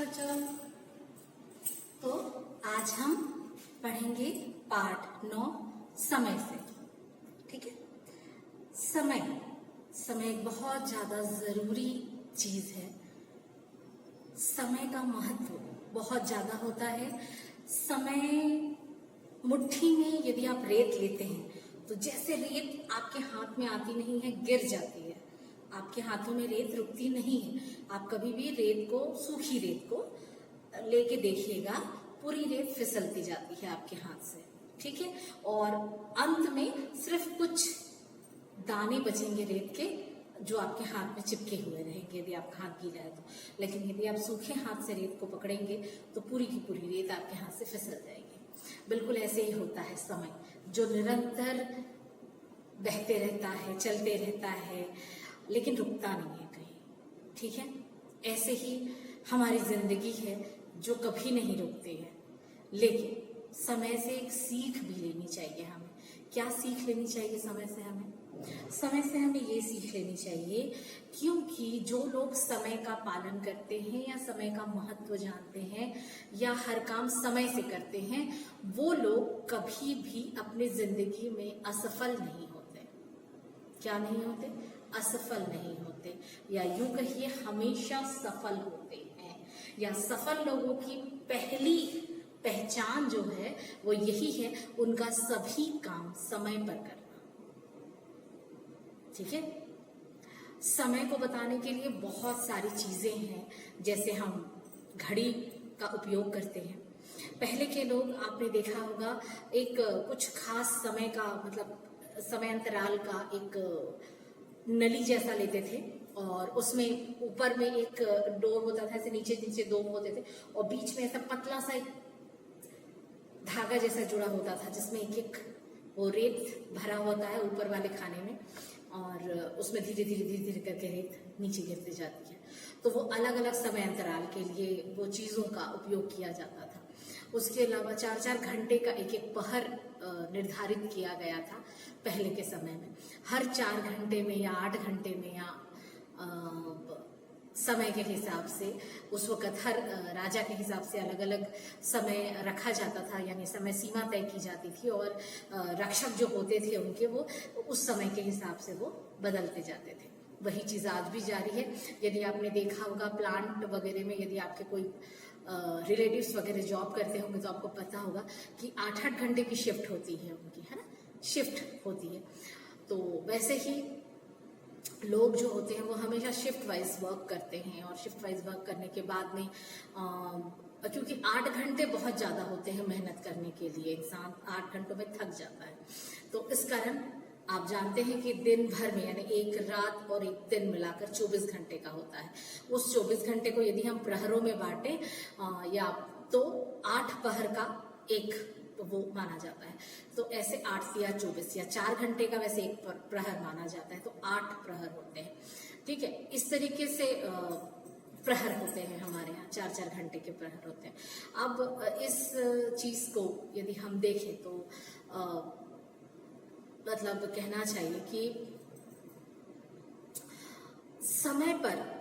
बच्चों। तो आज हम पढ़ेंगे पाठ 9 समय से। ठीक है। समय समय एक बहुत ज्यादा जरूरी चीज है। समय का महत्व बहुत ज्यादा होता है। समय मुट्ठी में यदि आप रेत लेते हैं तो जैसे रेत आपके हाथ में आती नहीं है, गिर जाती है। आपके हाथों में रेत रुकती नहीं है। आप कभी भी रेत को, सूखी रेत को लेके देखिएगा, पूरी रेत फिसलती जाती है आपके हाथ से। ठीक है। और अंत में सिर्फ कुछ दाने बचेंगे रेत के, जो आपके हाथ में चिपके हुए रहेंगे यदि आपका हाथ गीला है तो। लेकिन यदि आप सूखे हाथ से रेत को पकड़ेंगे तो पूरी की पूरी रेत आपके हाथ से फिसल जाएगी। बिल्कुल ऐसे ही होता है समय, जो निरंतर बहते रहता है, चलते रहता है, लेकिन रुकता नहीं है कहीं। ठीक है। ऐसे ही हमारी जिंदगी है जो कभी नहीं रुकती है। लेकिन समय से एक सीख भी लेनी चाहिए हमें। क्या सीख लेनी चाहिए समय से हमें? समय से हमें ये सीख लेनी चाहिए, क्योंकि जो लोग समय का पालन करते हैं या समय का महत्व जानते हैं या हर काम समय से करते हैं, वो लोग कभी भी अपनी जिंदगी में असफल नहीं होते। क्या नहीं होते? असफल नहीं होते, या यूं कहिए हमेशा सफल होते हैं। या सफल लोगों की पहली पहचान जो है वो यही है, उनका सभी काम समय पर करना। ठीक है। समय को बताने के लिए बहुत सारी चीजें हैं। जैसे हम घड़ी का उपयोग करते हैं। पहले के लोग, आपने देखा होगा, एक कुछ खास समय का, मतलब समय अंतराल का एक नली जैसा लेते थे, और उसमें ऊपर में एक डोर होता था, ऐसे नीचे नीचे दो होते थे, और बीच में ऐसा पतला सा एक धागा जैसा जुड़ा होता था, जिसमें एक एक वो रेत भरा होता है ऊपर वाले खाने में, और उसमें धीरे धीरे धीरे धीरे करके रेत नीचे गिरती जाती है। तो वो अलग अलग समय अंतराल के लिए वो चीजों का उपयोग किया जाता था। उसके अलावा 4-4 घंटे का एक एक पहर निर्धारित किया गया था पहले के समय में। हर 4 घंटे में या 8 घंटे में या समय के हिसाब से उस वक्त हर राजा के हिसाब से अलग अलग समय रखा जाता था, यानी समय सीमा तय की जाती थी, और रक्षक जो होते थे उनके, वो उस समय के हिसाब से वो बदलते जाते थे। वही चीज आज भी जारी है। यदि आपने देखा होगा प्लांट वगैरह में, यदि आपके कोई रिलेटिव्स वगैरह जॉब करते होंगे तो आपको पता होगा कि 8-8 घंटे की शिफ्ट होती है उनकी, है ना, शिफ्ट होती है। तो वैसे ही लोग जो होते हैं वो हमेशा शिफ्ट वाइज वर्क करते हैं, और शिफ्ट वाइज वर्क करने के बाद में क्योंकि 8 घंटे बहुत ज्यादा होते हैं मेहनत करने के लिए, इंसान 8 घंटों में थक जाता है। तो इस कारण आप जानते हैं कि दिन भर में, यानी एक रात और एक दिन मिलाकर 24 घंटे का होता है। उस 24 घंटे को यदि हम प्रहरों में बांटे, या तो 8 पहर का एक वो माना जाता है। तो ऐसे 8 या 24 या 4 घंटे का वैसे एक प्रहर माना जाता है, तो 8 प्रहर होते हैं। ठीक है। इस तरीके से प्रहर होते हैं हमारे यहाँ, 4-4 घंटे के प्रहर होते हैं। अब इस चीज को यदि हम देखें तो मतलब कहना चाहिए कि समय पर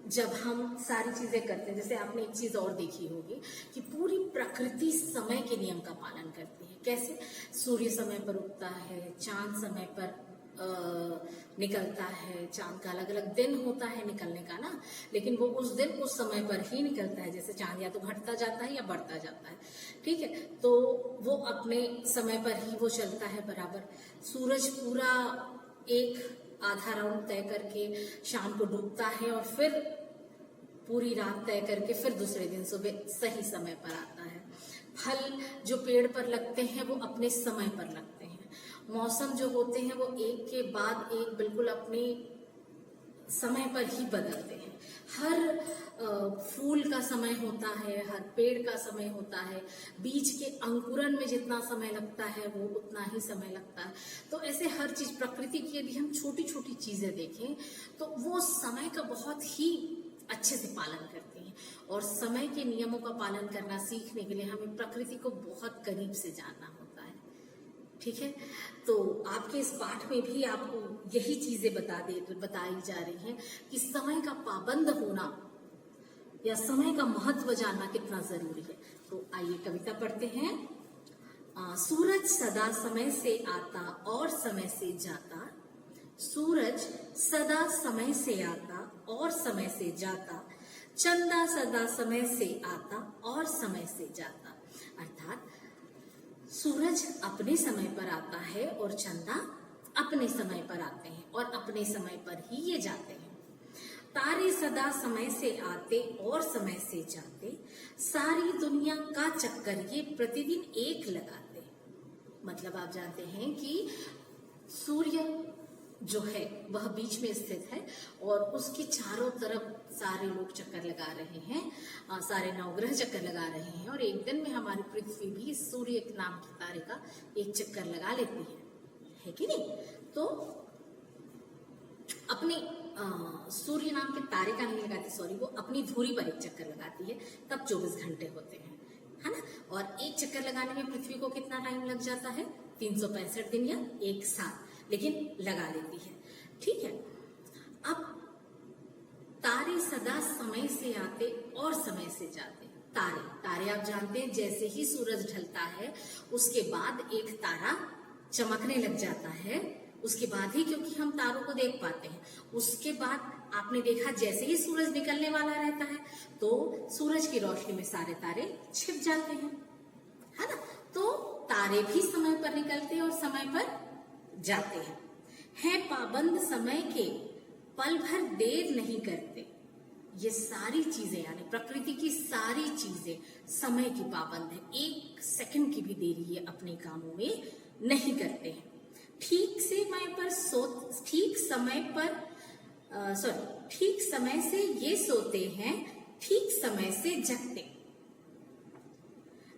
जब हम सारी चीजें करते हैं, जैसे आपने एक चीज और देखी होगी कि पूरी प्रकृति समय के नियम का पालन करती है। कैसे? सूर्य समय पर उगता है, चांद समय पर निकलता है। चांद का अलग अलग दिन होता है निकलने का ना, लेकिन वो उस दिन उस समय पर ही निकलता है। जैसे चांद या तो घटता जाता है या बढ़ता जाता है। ठीक है। तो वो अपने समय पर ही वो चलता है बराबर। सूरज पूरा एक आधा राउंड तय करके शाम को डूबता है, और फिर पूरी रात तय करके फिर दूसरे दिन सुबह सही समय पर आता है। फल जो पेड़ पर लगते हैं वो अपने समय पर लगते हैं। मौसम जो होते हैं वो एक के बाद एक बिल्कुल अपने समय पर ही बदलते हैं। हर फूल का समय होता है, हर पेड़ का समय होता है। बीज के अंकुरन में जितना समय लगता है वो उतना ही समय लगता है। तो ऐसे हर चीज प्रकृति की यदि हम छोटी छोटी चीजें देखें तो वो समय का बहुत ही अच्छे से पालन करती हैं। और समय के नियमों का पालन करना सीखने के लिए हमें प्रकृति को बहुत करीब से जानना होता है। ठीक है। तो आपके इस पाठ में भी आपको यही चीजें बताई जा रही हैं कि समय का पाबंद होना या समय का महत्व जानना कितना जरूरी है। तो आइए कविता पढ़ते हैं। सूरज सदा समय से आता और समय से जाता, सूरज सदा समय से आता और समय से जाता, चंदा सदा समय से आता और समय से जाता। अर्थात सूरज अपने समय पर आता है और चंदा अपने समय पर आते हैं और अपने समय पर ही ये जाते हैं। तारे सदा समय से आते और समय से जाते, सारी दुनिया का चक्कर ये प्रतिदिन एक लगाते। मतलब आप जानते हैं कि सूर्य जो है वह बीच में स्थित है और उसके चारों तरफ सारे लोग चक्कर लगा रहे हैं, सारे नवग्रह चक्कर लगा रहे हैं और एक दिन में हमारी पृथ्वी भी सूर्य नाम के तारे का एक चक्कर लगा लेती है कि नहीं। तो अपने सूर्य नाम के तारे का नहीं लगाती, सॉरी, वो अपनी धुरी पर एक चक्कर लगाती है, तब 24 घंटे होते हैं, है ना। और एक चक्कर लगाने में पृथ्वी को कितना टाइम लग जाता है? 365 दिन या एक साल, लेकिन लगा लेती है। ठीक है। अब तारे सदा समय से आते और समय से जाते। तारे आप जानते हैं, जैसे ही सूरज ढलता है उसके बाद एक तारा चमकने लग जाता है, उसके बाद ही, क्योंकि हम तारों को देख पाते हैं, उसके बाद आपने देखा जैसे ही सूरज निकलने वाला रहता है तो सूरज की रोशनी में सारे तारे छिप जाते हैं, है ना। तो तारे भी समय पर निकलते हैं और समय पर जाते हैं पाबंद समय के, पल भर देर नहीं करते। ये सारी चीजें यानी प्रकृति की सारी चीजें समय की पाबंद है, एक सेकंड की भी देरी ये अपने कामों में नहीं करते हैं। ठीक समय से ये सोते हैं, ठीक समय से जगते।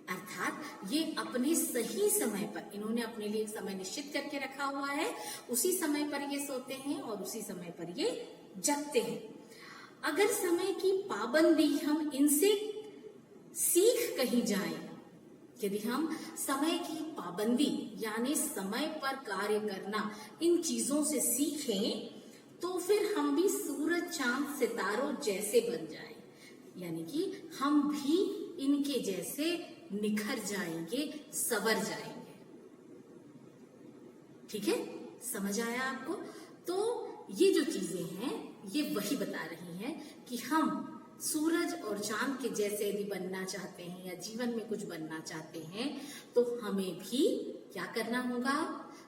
अर्थात ये अपने सही समय पर, इन्होंने अपने लिए समय निश्चित करके रखा हुआ है, उसी समय पर ये सोते हैं और उसी समय पर ये जगते हैं। अगर समय की पाबंदी हम इनसे सीख कहीं जाएं, यदि हम समय की पाबंदी यानी समय पर कार्य करना इन चीजों से सीखें तो फिर हम भी सूरज चांद सितारों जैसे बन जाएं, यानी कि हम भी इनके जैसे निखर जाएंगे, संवर जाएंगे। ठीक है, समझ आया आपको? तो ये जो चीजें हैं ये वही बता रही हैं कि हम सूरज और चांद के जैसे यदि बनना चाहते हैं या जीवन में कुछ बनना चाहते हैं तो हमें भी क्या करना होगा?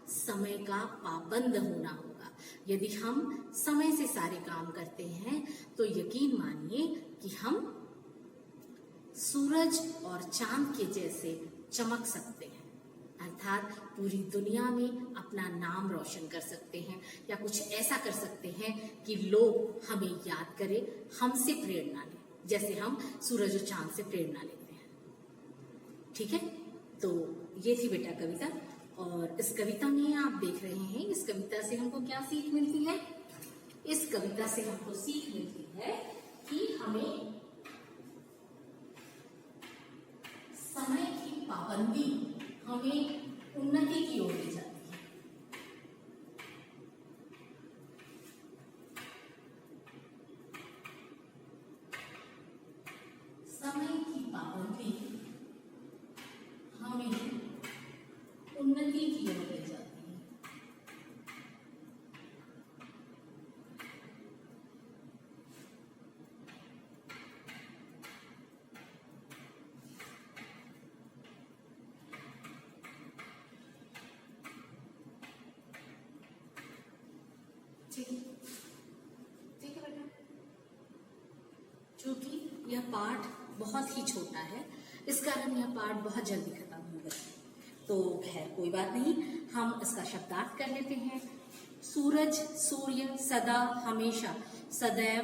समय का पाबंद होना होगा। यदि हम समय से सारे काम करते हैं तो यकीन मानिए कि हम सूरज और चांद के जैसे चमक सकते हैं, अर्थात पूरी दुनिया में अपना नाम रोशन कर सकते हैं या कुछ ऐसा कर सकते हैं कि लोग हमें याद करें, हमसे प्रेरणा लें, जैसे हम सूरज और चांद से प्रेरणा लेते हैं। ठीक है, तो ये थी बेटा कविता। और इस कविता में आप देख रहे हैं, इस कविता से हमको क्या सीख मिलती है? इस कविता से हमको सीख मिलती है कि हमें समय की पाबंदी हमें उन्नति की ओर ले जाती है। समय की पाबंदी हमें उन्नति की ओर ले जाती है। ठीक है बेटा, चूंकि यह पाठ बहुत ही छोटा है इस कारण यह पाठ बहुत जल्दी खत्म हो गया, तो खैर कोई बात नहीं, हम इसका शब्दार्थ कर लेते हैं। सूरज, सूर्य, सदा, हमेशा, सदैव,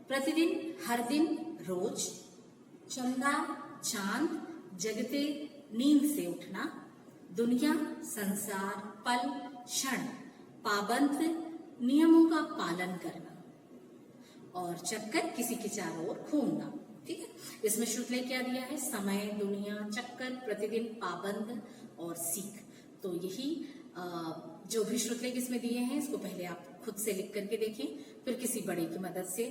प्रतिदिन, हर दिन, रोज। चंदा, चांद, जगते, नींद से उठना। दुनिया, संसार, पल, क्षण, पाबंद, नियमों का पालन करना। और चक्कर, किसी के चारों ओर घूमना। ठीक है, इसमें श्रुतलेख क्या दिया है? समय, दुनिया, चक्कर, प्रतिदिन, पाबंद और सीख। तो यही जो भी श्रुतलेख इसमें दिए हैं इसको पहले आप खुद से लिख करके देखें, फिर किसी बड़े की मदद से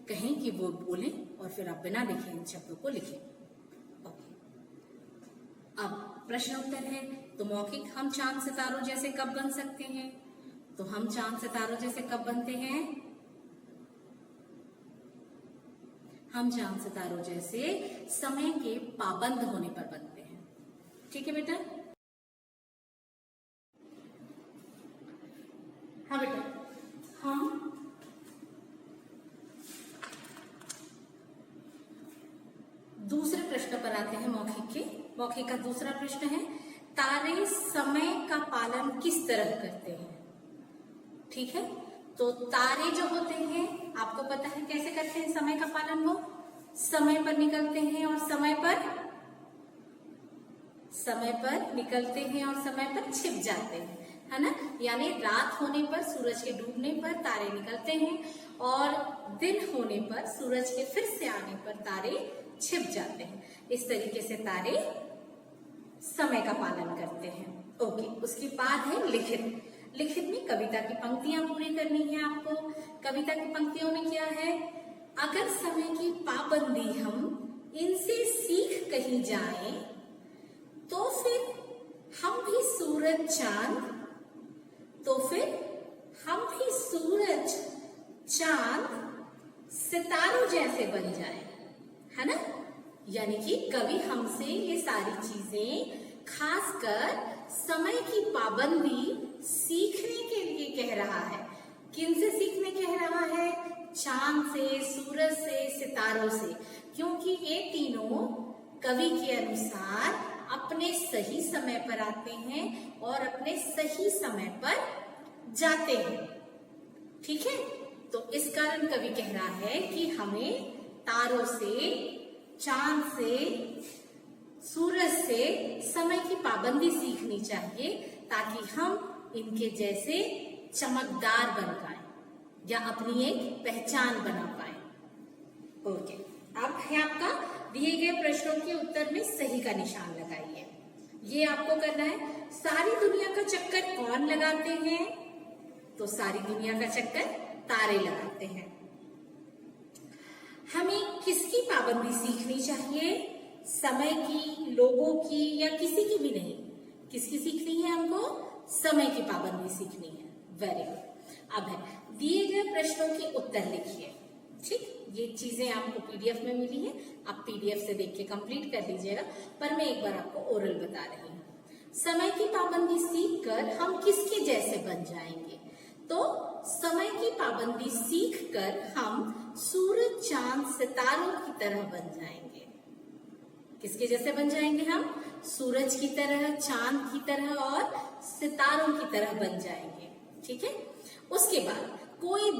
कहें कि वो बोलें और फिर आप बिना लिखे इन शब्दों को लिखें। ओके, अब प्रश्न उत्तर है। तो मौखिक हम चांद सितारों जैसे कब बन सकते हैं? तो हम चांद सितारों जैसे कब बनते हैं? हम चांद सितारों जैसे समय के पाबंद होने पर बनते हैं। ठीक है बेटा? हाँ बेटा, हम दूसरे प्रश्न पर आते हैं मौखिक के। मौखिक का दूसरा प्रश्न है, तारे समय का पालन किस तरह करते हैं? ठीक है, तो तारे जो होते हैं आपको पता है कैसे करते हैं समय का पालन? वो समय पर निकलते हैं और समय पर निकलते हैं और समय पर छिप जाते हैं, है ना। यानी रात होने पर, सूरज के डूबने पर तारे निकलते हैं और दिन होने पर, सूरज के फिर से आने पर तारे छिप जाते हैं। इस तरीके से तारे समय का पालन करते हैं। ओके, उसके बाद है लिखित। लिखित में कविता की पंक्तियां पूरी करनी है आपको। कविता की पंक्तियों में क्या है? अगर समय की पाबंदी हम इनसे सीख कहीं जाएं, तो फिर हम भी सूरज चांद सितारों जैसे बन जाए, है ना। यानी कि कवि हमसे ये सारी चीजें खासकर समय की पाबंदी सीखने के लिए कह रहा है। किनसे सीखने कह रहा है? चांद से, सूरज से, सितारों से, क्योंकि ये तीनों कवि के अनुसार अपने सही समय पर आते हैं और अपने सही समय पर जाते हैं। ठीक है, तो इस कारण कवि कह रहा है कि हमें तारों से, चांद से, सूरज से समय की पाबंदी सीखनी चाहिए, ताकि हम इनके जैसे चमकदार बन पाए या अपनी एक पहचान बना पाए। ओके, अब है आपका दिए गए प्रश्नों के उत्तर में सही का निशान लगाइए। ये आपको करना है। सारी दुनिया का चक्कर कौन लगाते हैं? तो सारी दुनिया का चक्कर तारे लगाते हैं। हमें किसकी पाबंदी सीखनी चाहिए? समय की, लोगों की या किसी की भी नहीं। किसकी सीखनी है हमको? समय की पाबंदी सीखनी है। Very good. अब है दिए गए प्रश्नों के उत्तर लिखिए। ठीक, ये चीजें आपको पीडीएफ में मिली है, आप पीडीएफ से देख के कंप्लीट कर लीजिएगा, पर मैं एक बार आपको ओरल बता रही हूँ। समय की पाबंदी सीखकर हम किसके जैसे बन जाएंगे? तो समय की पाबंदी सीखकर हम सूरज, चांद, सितारों की तरह बन जाएंगे। किसके जैसे बन जाएंगे हम? सूरज की तरह, चांद की तरह और सितारों की तरह बन जाएंगे। ठीक है, उसके बाद कोई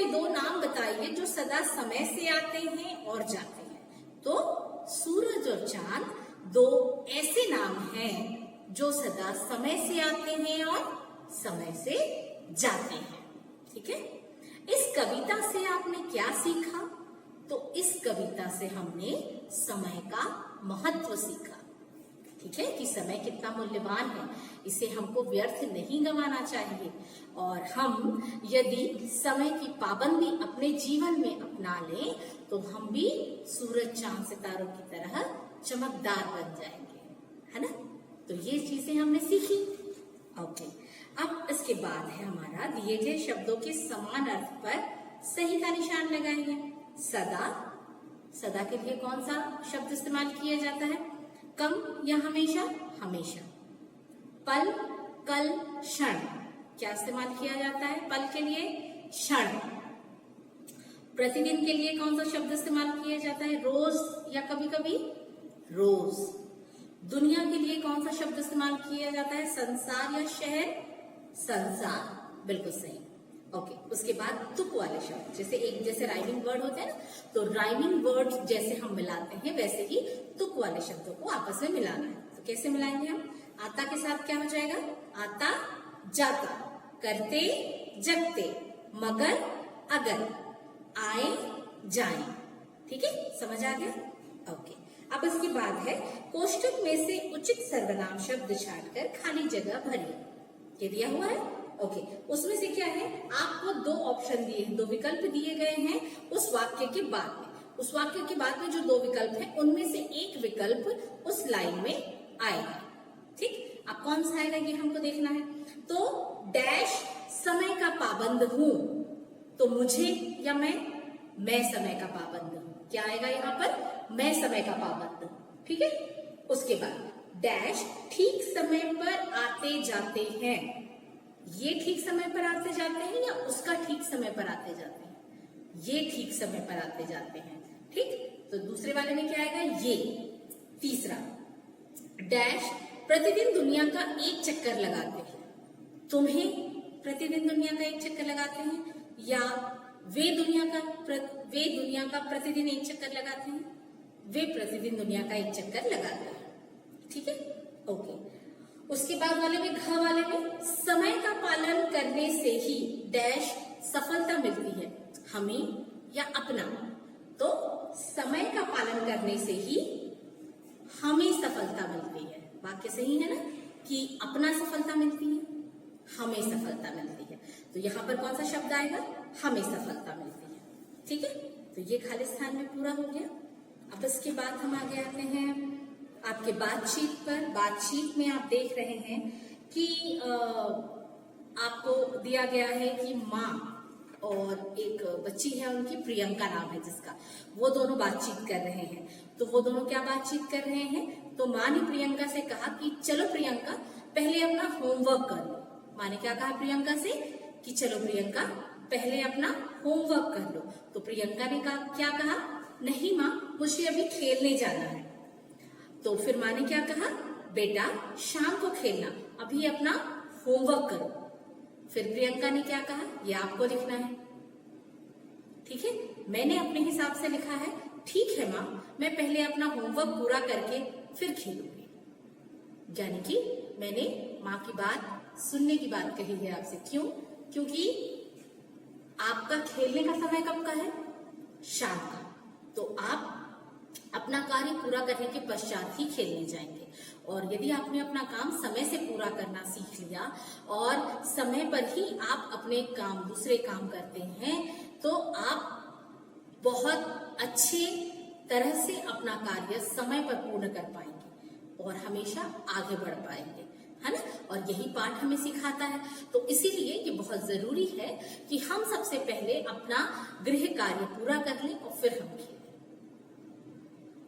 दो नाम बताइए जो सदा समय से आते हैं और जाते हैं। तो सूरज और चांद दो ऐसे नाम हैं जो सदा समय से आते हैं और समय से जाते हैं। ठीक है, इस कविता से आपने क्या सीखा? तो इस कविता से हमने समय का महत्व सीखा। ठीक है, कि समय कितना मूल्यवान है, इसे हमको व्यर्थ नहीं गंवाना चाहिए। और हम यदि समय की पाबंदी अपने जीवन में अपना लें, तो हम भी सूरज, चांद, सितारों की तरह चमकदार बन जाएंगे, है ना। तो ये चीजें हमने सीखी। ओके, अब इसके बाद है हमारा दिए गए शब्दों के समान अर्थ पर सही का निशान लगाएंगे। सदा, सदा के लिए कौन सा शब्द इस्तेमाल किया जाता है? कम या हमेशा? हमेशा। पल, कल, क्षण, क्या इस्तेमाल किया जाता है? पल के लिए क्षण। प्रतिदिन के लिए कौन सा शब्द इस्तेमाल किया जाता है? रोज या कभी कभी रोज। दुनिया के लिए कौन सा शब्द इस्तेमाल किया जाता है? संसार या शहर? संसार, बिल्कुल सही। ओके, उसके बाद तुक वाले शब्द, जैसे राइमिंग वर्ड होते हैं ना, तो राइमिंग वर्ड जैसे हम मिलाते हैं वैसे ही तुक वाले शब्दों को आपस में मिलाना है। तो कैसे मिलाएंगे हम? आता के साथ क्या हो जाएगा? आता जाता, करते जगते, मगर अगर, आए जाए। ठीक है, समझ आ गया? ओके, अब इसके बाद है कोष्टक में से उचित सर्वनाम शब्द छांटकर खाली जगह भरिए। ये दिया हुआ है, ओके, उसमें से क्या है, आपको दो ऑप्शन दिए हैं, दो विकल्प दिए गए हैं उस वाक्य के बाद में। उस वाक्य के बाद में जो दो विकल्प हैं उनमें से एक विकल्प उस लाइन में आएगा। ठीक, अब कौन सा आएगा ये हमको देखना है। तो डैश समय का पाबंद हूं, तो मुझे या मैं समय का पाबंद हूं। क्या आएगा यहाँ पर, मैं समय का पाबंद हूं। ठीक है, उसके बाद डैश ठीक समय पर आते जाते हैं। ये ठीक समय पर आते जाते हैं या उसका ठीक समय पर आते जाते हैं, ये ठीक समय पर आते जाते हैं। ठीक, तो दूसरे वाले में क्या आएगा, ये। तीसरा, डैश प्रतिदिन दुनिया का एक चक्कर लगाते हैं। तुम्हें प्रतिदिन दुनिया का एक चक्कर लगाते हैं, या वे दुनिया का प्रतिदिन एक चक्कर लगाते हैं, वे प्रतिदिन दुनिया का एक चक्कर लगाते हैं। ठीक है, ओके। उसके बाद वाले में, घ वाले में, समय का पालन करने से ही डैश सफलता मिलती है, हमें या अपना। तो समय का पालन करने से ही हमें सफलता मिलती है। वाक्य सही है ना, कि अपना सफलता मिलती है, हमें सफलता मिलती है। तो यहाँ पर कौन सा शब्द आएगा, हमें सफलता मिलती है। ठीक है, तो ये खाली स्थान में पूरा हो गया। अब इसके बाद हम आगे आते हैं आपके बातचीत पर। बातचीत में आप देख रहे हैं कि आपको दिया गया है कि माँ और एक बच्ची है, उनकी प्रियंका नाम है जिसका, वो दोनों बातचीत कर रहे हैं। तो वो दोनों क्या बातचीत कर रहे हैं, तो माँ ने प्रियंका से कहा कि चलो प्रियंका पहले अपना होमवर्क कर लो। माँ ने क्या कहा प्रियंका से कि चलो प्रियंका पहले अपना होमवर्क कर लो। तो प्रियंका ने कहा, क्या कहा, नहीं माँ, मुझे अभी खेलने जाना है। तो फिर माँ ने क्या कहा, बेटा शाम को खेलना, अभी अपना होमवर्क करो। फिर प्रियंका ने क्या कहा, ये आपको लिखना है। ठीक है, मैंने अपने हिसाब से लिखा है, ठीक है माँ, मैं पहले अपना होमवर्क पूरा करके फिर खेलूंगी। यानी कि मैंने माँ की बात सुनने की बात कही है आपसे। क्यों, क्योंकि आपका खेलने का समय कब का है, शाम का। तो आप अपना कार्य पूरा करने के पश्चात ही खेलने जाएंगे। और यदि आपने अपना काम समय से पूरा करना सीख लिया और समय पर ही आप अपने काम, दूसरे काम करते हैं, तो आप बहुत अच्छे तरह से अपना कार्य समय पर पूर्ण कर पाएंगे और हमेशा आगे बढ़ पाएंगे, है ना। और यही पाठ हमें सिखाता है। तो इसीलिए ये बहुत जरूरी है कि हम सबसे पहले अपना गृह कार्य पूरा कर लें और फिर हम खेलें।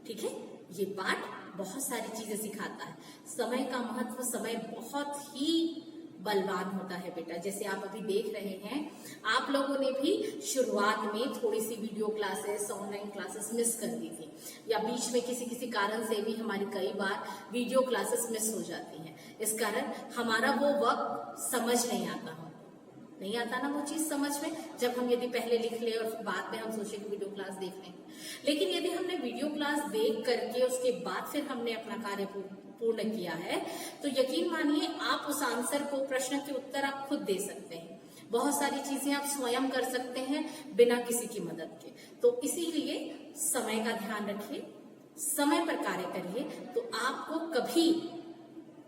ठीक है, ये पाठ बहुत सारी चीजें सिखाता है। समय का महत्व, समय बहुत ही बलवान होता है बेटा। जैसे आप अभी देख रहे हैं, आप लोगों ने भी शुरुआत में थोड़ी सी video classes, online classes miss कर दी थी, या बीच में किसी कारण से भी हमारी कई बार वीडियो क्लासेस मिस हो जाती हैं। इस कारण हमारा वो वक्त समझ नहीं आता ना वो चीज समझ में, जब हम यदि पहले लिख ले और बाद में हम सोचे कि वीडियो क्लास देख लेंगे। लेकिन यदि हमने वीडियो क्लास देख करके उसके बाद फिर हमने अपना कार्य पूर्ण किया है, तो यकीन मानिए आप उस आंसर को, प्रश्न के उत्तर आप खुद दे सकते हैं। बहुत सारी चीजें आप स्वयं कर सकते हैं बिना किसी की मदद के। तो इसीलिए समय का ध्यान रखिए, समय पर कार्य करिए, तो आपको कभी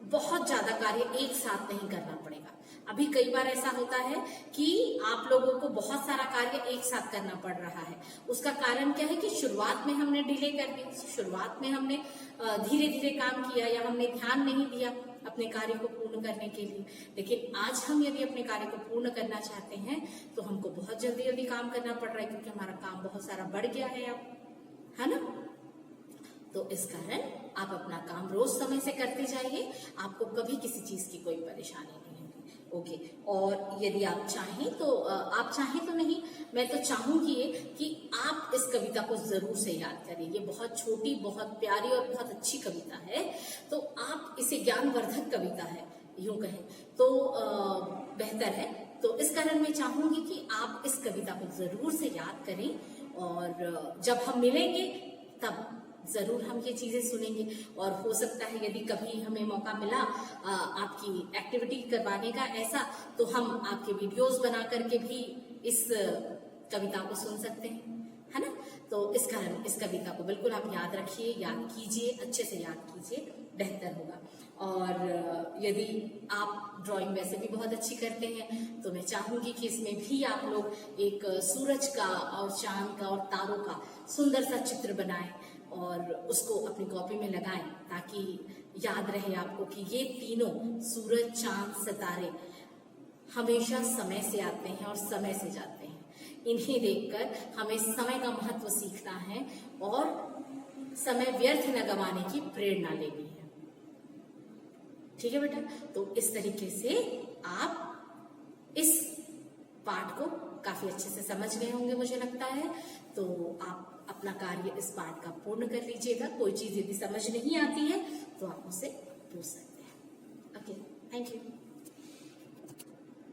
बहुत ज्यादा कार्य एक साथ नहीं करना पड़ेगा। अभी कई बार ऐसा होता है कि आप लोगों को बहुत सारा कार्य एक साथ करना पड़ रहा है। उसका कारण क्या है कि शुरुआत में हमने डिले कर दी, शुरुआत में हमने धीरे धीरे काम किया, या हमने ध्यान नहीं दिया अपने कार्य को पूर्ण करने के लिए। लेकिन आज हम यदि अपने कार्य को पूर्ण करना चाहते हैं तो हमको बहुत जल्दी जल्दी काम करना पड़ रहा है, क्योंकि हमारा काम बहुत सारा बढ़ गया है अब, है ना। तो इस कारण आप अपना काम रोज समय से करते जाइए, आपको कभी किसी चीज की कोई परेशानी नहीं होगी। ओके, और यदि आप चाहें तो नहीं, मैं तो चाहूंगी कि आप इस कविता को जरूर से याद करें। ये बहुत छोटी, बहुत प्यारी और बहुत अच्छी कविता है। तो आप इसे ज्ञानवर्धक कविता है यूं कहें तो बेहतर है। तो इस कारण मैं चाहूंगी कि आप इस कविता को जरूर से याद करें, और जब हम मिलेंगे तब जरूर हम ये चीजें सुनेंगे। और हो सकता है यदि कभी हमें मौका मिला आपकी एक्टिविटी करवाने का ऐसा, तो हम आपके वीडियोस बना करके भी इस कविता को सुन सकते हैं, है ना। तो इस कारण इस कविता को बिल्कुल आप याद रखिए, याद कीजिए, अच्छे से याद कीजिए। बेहतर होगा। और यदि आप ड्राइंग वैसे भी बहुत अच्छी करते हैं तो मैं चाहूंगी कि इसमें भी आप लोग एक सूरज का और चांद का और तारों का सुंदर सा चित्र बनाएं और उसको अपनी कॉपी में लगाएं, ताकि याद रहे आपको कि ये तीनों सूरज, चांद, सितारे हमेशा समय से आते हैं और समय से जाते हैं। इन्हें देखकर हमें समय का महत्व सीखना है और समय व्यर्थ न गंवाने की प्रेरणा लेनी है। ठीक है बेटा, तो इस तरीके से आप इस पाठ को काफी अच्छे से समझ गए होंगे मुझे लगता है। तो आप अपना कार्य इस पाठ का पूर्ण कर लीजिएगा। कोई चीज यदि समझ नहीं आती है तो आप मुझसे पूछ सकते हैं। Okay, thank you.